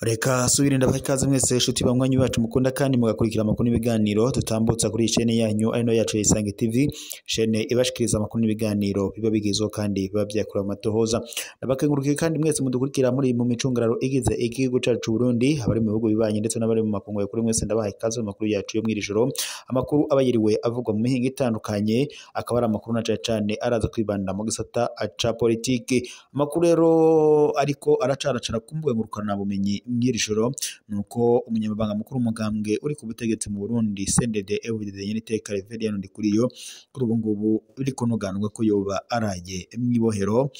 Reka subire ndabaha ikaze mwese inshuti banywanyi bacu mukunda kandi mugakurikira amakuru n'ibiganiro tutambutsa kuri chaîne yanyu ari no yacu ya Isange TV, chaîne ibashikiriza amakuru n'ibiganiro biba bigezweho kandi biba byakura amatohoza. Nabakengurukiye kandi mwese mudukurikira muri mu micungararo igize igihugu cyacu c'u Burundi, abari mu bihugu bibanye ndetse n'abari mu makungu kuri mwese ndabaha ikaze mu makuru yacu yo mwirijoro. Amakuru abayiriwe avugwa mu mihingo itandukanye, akaba ari amakuru na cyane araza kwibanda mu gisata ca politiki. Amakuru rero ariko aracaracana kumbuwe ngurukana bumenyi mwirijoro nuko umunyamabanga mukuru umugambwe uri ku butegetsi mu Burundi CNDD-FDD Nyeniteka Reverien Ndikuriyo kuri ubu ngubu biri kunoganwa ko yoba araye mwibohero.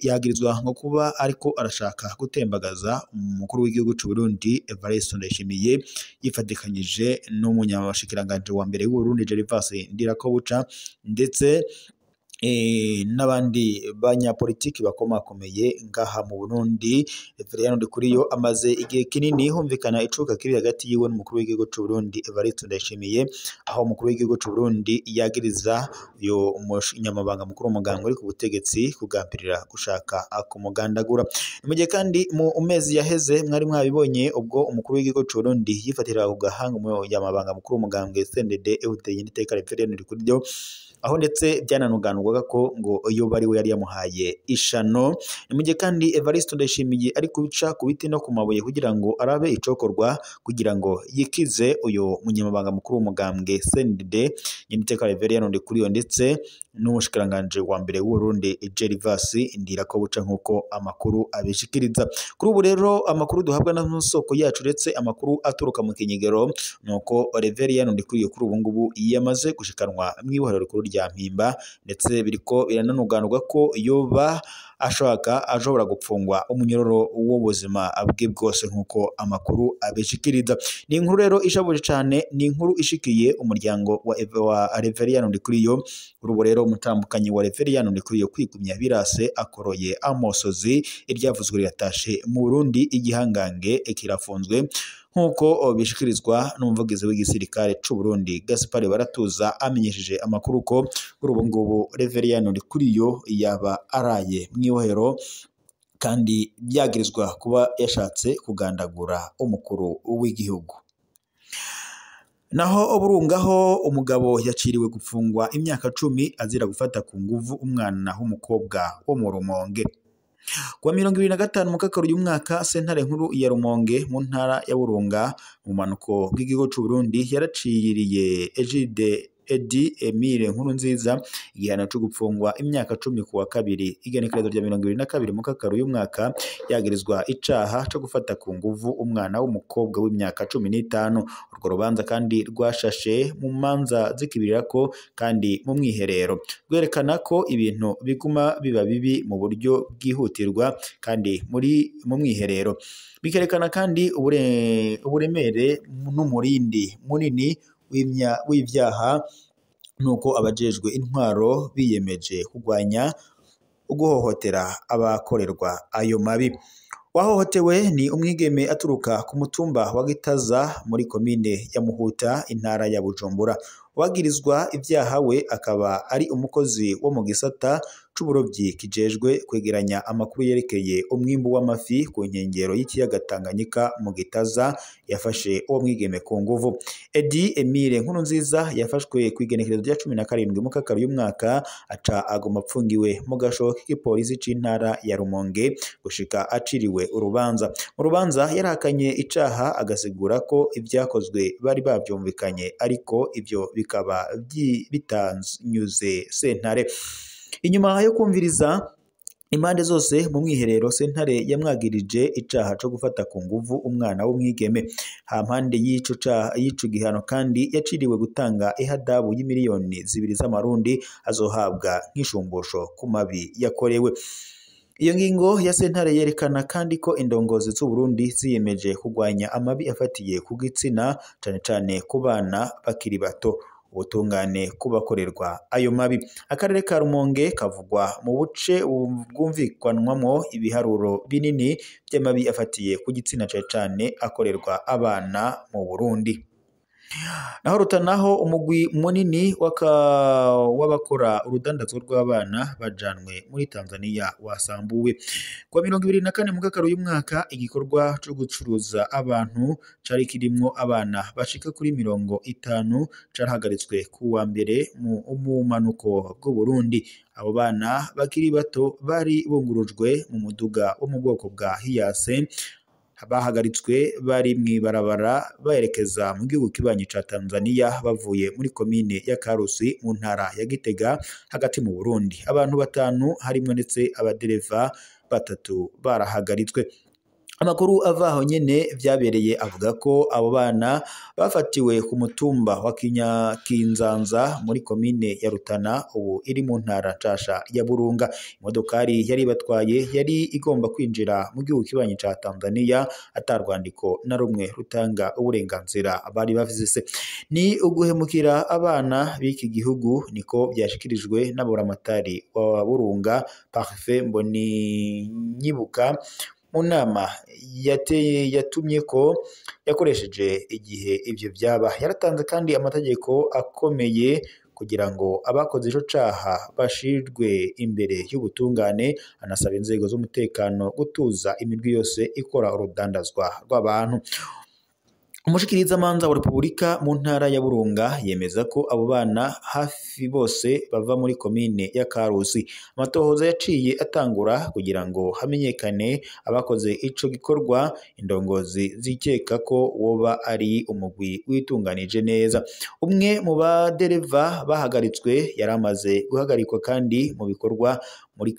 Yagirizwa ngo kuba ariko arashaka gutembagaza umukuru w'igihugu cy'u Burundi Evariste Ndayishimiye yifatikanyije n'umunyamabashikiranganje wa mbere w'u Burundi Gervas Ndirakobuca ndetse n'abandi banyapolitiki bakomakomeye ngaha mu Burundi. Reverien Ndikuriyo amaze igihe kinini humvikana icuka kiri hagati yiwe n'umukuru w'igihugu cy'u Burundi Evariste Ndayishimiye, aho umukuru w'igihugu cy'u Burundi yagiriza yo umunyamabanga mukuru umugambwe uri ku butegetsi kugambirira gushaka akumugandagura. Mu gihe kandi mu mezi yaheze mwari mwabibonye ubwo umukuru w'igihugu cy'u Burundi yifatira ku gahanga umunyamabanga mukuru umugambwe CNDD-FDD Nyeniteka Reverien Ndikuriyo, aho ndetse byananuganurwaga ko ngo iyo bari we yari yamuhaye ishano. Mu gihe kandi Evariste Ndayishimiye ari kubica ku biti no ku mabuye kugira ngo arabe icokorwa kugira ngo yikize uyu munyamabanga mukuru w'umugambwe CNDD Nyeniteka Reverien Ndikuriyo ndetse n'umushikiranganje wa mbere w'u Burundi Gervas Ndirakobuca nk'uko amakuru abishikiriza. Kuri ubu rero amakuru duhabwa n'amasoko yacu ndetse amakuru aturuka mu kinyegero nuko Reverien Ndikuriyo kuri ubu ngubu yamaze gushikanwa mwibohero rikuru rya Mpimba, ndetse biriko birananuganurwa ko yoba ashobora gupfungwa umunyororo w'ubuzima bwe bwose nk'uko amakuru abishikiriza. Ni inkuru rero ishabuje cyane, ni inkuru ishikiye umuryango wa Reverien Ndikuriyo. Kuri ubu rero umutambukanyi wa Reverien Ndikuriyo kwigumya birase akoroye amosozi, iryavuzwe riratashe mu Burundi igihangange kirafunzwe nk'uko bishikirizwa n'umuvugizi w'igisirikare cy'u Burundi Gaspard Baratuza amenyesheje amakuru ko kuri ubu ngubu Reverien Ndikuriyo yaba araye mwibohero kandi byagirizwa kuba yashatse kugandagura umukuru w'igihugu. Naho Burungaho umugabo yaciriwe gufungwa imyaka 10 azira gufata ku nguvu umwana w'umukobwa wo mu Rumonge. Kwa 2025 mu kakaro y'umwaka sentare nkuru ya Rumonge mu ntara ya Burunga mu manuko bw'igihugu cy'u Burundi yaraciriye Edi Emile Nkurunziza igihano cyo gupfungwa imyaka 10 kuwa kabiri igenekerezo rya 2022 mu kakaro y'umwaka yagirizwa icaha cyo gufata ku nguvu umwana w'umukobwa w'imyaka 15. Urwo rubanza kandi rwashashe mu manza zikibirira ko kandi mu mwiherero rwerekana ko ibintu biguma biba bibi mu buryo bwihutirwa kandi mu mwiherero bikerekana kandi uburemere n'umurindi munini w'ivyaha nuko abajejwe intwaro biyemeje kugwanya uguhohotera abakorerwa ayo mabi. Wahohotewe ni umwigeme aturuka ku mutumba wa Gitaza muri komine ya Muhuta intara ya Bujumbura. Wagirizwa ivyaha we akaba ari umukozi wo mu gisata c'uburovyi kijejwe kwegeranya amakuru yerekeye umwimbu w'amafi ku nkengero y'ikiyaga Tanganyika mu Gitaza. Yafashe uwo mwigeme ku nguvu. Edi Emile Nkurunziza yafashwe kwigenekerezo rya 17 mu kakaro y'umwaka aca agoma apfungiwe mu gasho k'igipolisi c'intara ya Rumonge gushika aciriwe urubanza. Mu rubanza yarahakanye icaha agasigura ko ibyakozwe bari bavyumvikanye ariko ivyo bikaba bitanyuze sentare. Inyuma yo kumviriza impande zose mu mwiherero sentare yamwagirije icaha cyo gufata ku nguvu umwana w'umwigeme. Hampande y'ico gihano kandi yaciriwe gutanga ihadabu y'imiliyoni 2 z'amarundi azohabwa nk'ishumbusho ku mabi yakorewe. Iyo ngingo ya sentare yerekana kandi ko indongozi z'u Burundi ziyemeje kugwanya amabi afatiye ku gitsina cane ku bana bakiri bato. ubutungane kubakorerwa ayo mabi. Akarere ka Rumonge kavugwa mu buce bwumvikwanwamo ibiharuro binini by'amabi afatiye ku gitsina cyane akorerwa abana mu Burundi. naho Rutanaho umugwi munini w'abakora urudandazwa rw'abana bajanwe muri Tanzania wasambuwe. Kwa 24 mukakaro uyu mwaka igikorwa cyo gucuruza abantu cari kirimwo abana bashika kuri 50 carahagaritswe ku wa mbere mu manuko bw'u Burundi. Abo bana bakiri bato bari bungurujwe mu muduga wo mu bwoko bwa Hiace bahagaritswe bari mwibarabara bayerekeza mu gihugu kibanyi ca Tanzania bavuye muri komine ya Karusi mu ntara ya Gitega hagati mu Burundi. Abantu 5 harimwo ndetse abadereva 3 barahagaritswe. Amakuru avaho nyene vyabereye avuga ko abo bana bafatiwe ku mutumba wa Kinzanza muri komine ya Rutana ubu iri mu ntara nshasha ya Burunga. Imodokari yari batwaye yari igomba kwinjira mu gihugu kibanyi ca Tanzania atarwandiko na rumwe rutanga uburenganzira abari bafise. Ni uguhemukira abana b'iki gihugu niko byashikirijwe n'aburamatari wa Burunga Parfait Mboninyibuka mu nama yatumye ko yakoresheje igihe ivyo vyaba. Yaratanze kandi amategeko akomeye kugira ngo abakoze ico caha bashirwe imbere y'ubutungane, anasaba inzego z'umutekano gutuza imirwi yose ikora urudandazwa rw'abantu. Umushikirizamanza wa Repubulika mu ntara ya Burunga yemeza ko abo bana hafi bose bava muri komine ya Karusi. Amatohoza yaciye atangura kugira ngo hamenyekane abakoze ico gikorwa. Indongozi zikeka ko woba ari umugwi witunganije neza. Umwe mu badereva bahagaritswe yaramaze guhagarikwa kandi mu bikorwa muri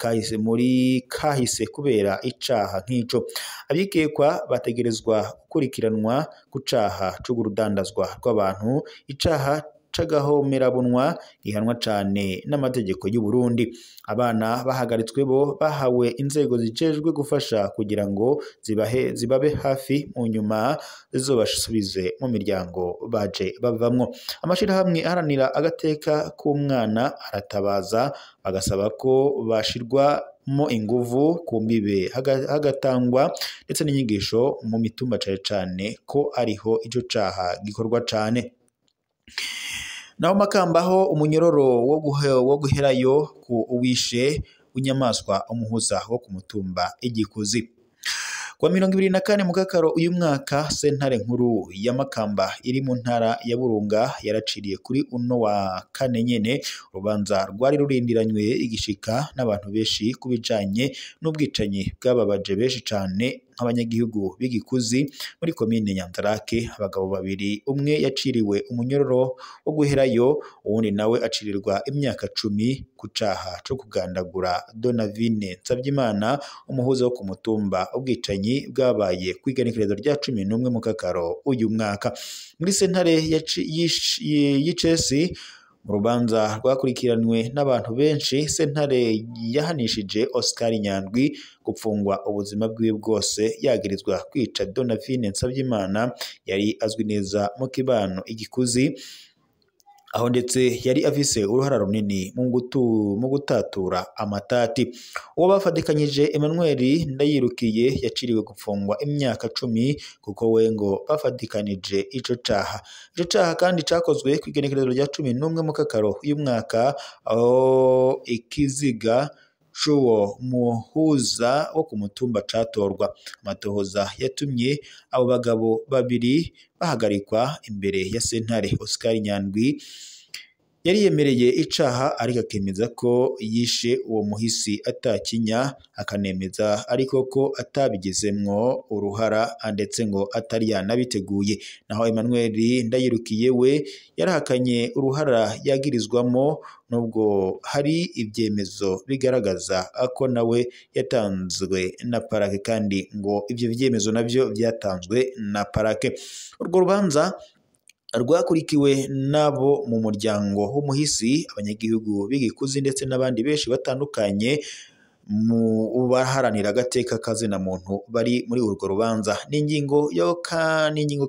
kahise kubera icaha nk'ico. Abikekwa bategerezwa gukurikiranwa ku caha c'urudandazwa rw'abantu, icaha c'agahomerabunwa gihanwa cane n'amategeko y'u Burundi. Abana bahagaritswe bo bahawe inzego zijejwe gufasha kugira ngo zibabe hafi mu nyuma zizobasubize mu miryango baje bavamwo. Amashirahamwe aharanira agateka k'umwana aratabaza bagasaba ko bashirwamo inguvu ku mbibe hagatangwa ndetse n'inyigisho mu mitumba cane ko ariho ico caha gikorwa cane. Naho Makambaho umunyororo wo guherayo ku uwishe w'inyamaswa umuhuza wo ku mutumba Igikuzi. Kwa 24 mukakaro uyu mwaka sentare nkuru ya Makamba iri mu ntara ya Burunga yaraciriye kuri uno wa kane nyene urubanza rwari rurindiranywe igishika n'abantu benshi kubijanye n'ubwicanyi bw'ababaje benshi cane nk'abanyagihugu b'Igikuzi muri komine Nyanzarake. Abagabo 2, umwe yaciriwe umunyororo wo guherayo, uwundi nawe acirirwa imyaka 10 ku caha co kugandagura Donavine Nsavyimana umuhuza wo ku mutumba. Ubwicanyi bwabaye kwigenekerezo rya 11 mukakaro uyu mwaka muri sentare y'Icesi. Mu rubanza rwakurikiranwe n'abantu benshi, sentare yahanishije Oscar Nyandwi gupfungwa ubuzima bwiwe bwose yagirizwa kwica Donavine Nsavyimana yari azwi neza mu kibano Igikuzi, aho ndetse yari afise uruhara runini mu gutatura amatati. Uwo bafatikanyije Emmanuel Ndayirukiye yaciriwe gupfungwa imyaka 10 kuko we ngo bafatikanije ico caha. Ico caha kandi cakozwe kwigenekerezo rya 11 mukakaro uyu mwaka, aho ikiziga c'uwo muhuza wo ku mutumba catorwa. Amatohoza yatumye abo bagabo 2 bahagarikwa imbere ya sentare. Oscar Nyandwi yari yemereye icaha ariko akemeza ko yishe uwo muhisi atakinya, akanemeza ariko ko atabigezemwo uruhara ndetse ngo atari yanabiteguye. Naho Emmanuel Ndayirukiye we yarahakanye uruhara yagirizwamo, nubwo hari ibyemezo bigaragaza ko nawe yatanzwe na parake kandi ngo ivyo vyemezo navyo byatanzwe na parake. Urwo rubanza rwakurikiwe nabo mu muryango w'umuhisi, abanyagihugu b'Igikuzi ndetse n'abandi benshi batandukanye mu baharanira agateka kazina muntu bari muri urwo rubanza. N'ingingo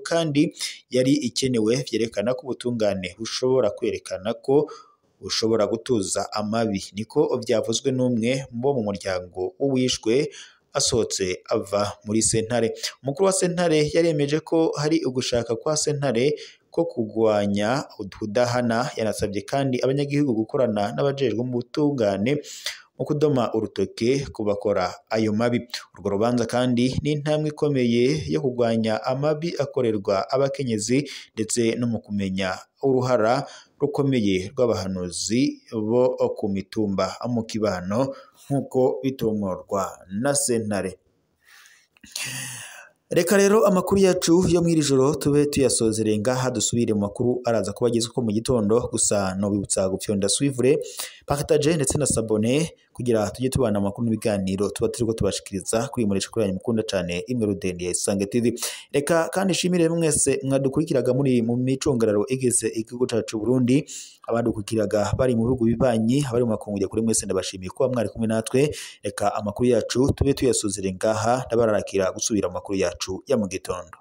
kandi yari ikenewe vyerekana ko ubutungane bushobora kwerekana ko ushobora gutuza amabi, niko vyavuzwe n'umwe bo mu muryango w'uwishwe asohotse ava muri sentare. Umukuru wa sentare yaremeje ko hari ugushaka kwa sentare ko kugwanya udahana. Yanasabye kandi abanyagihugu gukorana n'abajejwe mu butungane mu kudoma urutoke kubakora ayo mabi. Urwo rubanza kandi ni intambwe ikomeye yo kugwanya amabi akorerwa abakenyezi ndetse no mu kumenya uruhara rukomeye rw'abahanuzi bo ku mitumba mu kibano nk'uko bitomorwa na sentare. Reka rero amakuru yacu yo mw'iri joro tube tuyasozereye ngaha, dusubire mu makuru araza kuba agezweho mu gitondo. Gusa nobibutsa gufyonda suivre, partage ndetse na s'abonner kugira tujye tubana amakuru n'ibiganiro tuba turiko tubashikiriza kuri muresha kuri yanyu mukunda cyane imwe Rudende ya Isange TV. Reka kandi shimire mwese mwadukurikiraga muri mu micungararo igeze igihugu cyacu Burundi, abadukurikiraga bari mu bihugu bibanyi, abari mu makungu kuri mwese ndabashimiye kuba mwari kumwe natwe. Reka amakuru yacu tube tuyasozereye ngaha, ndabararakira gusubira mu makuru yacu ya mu gitondo.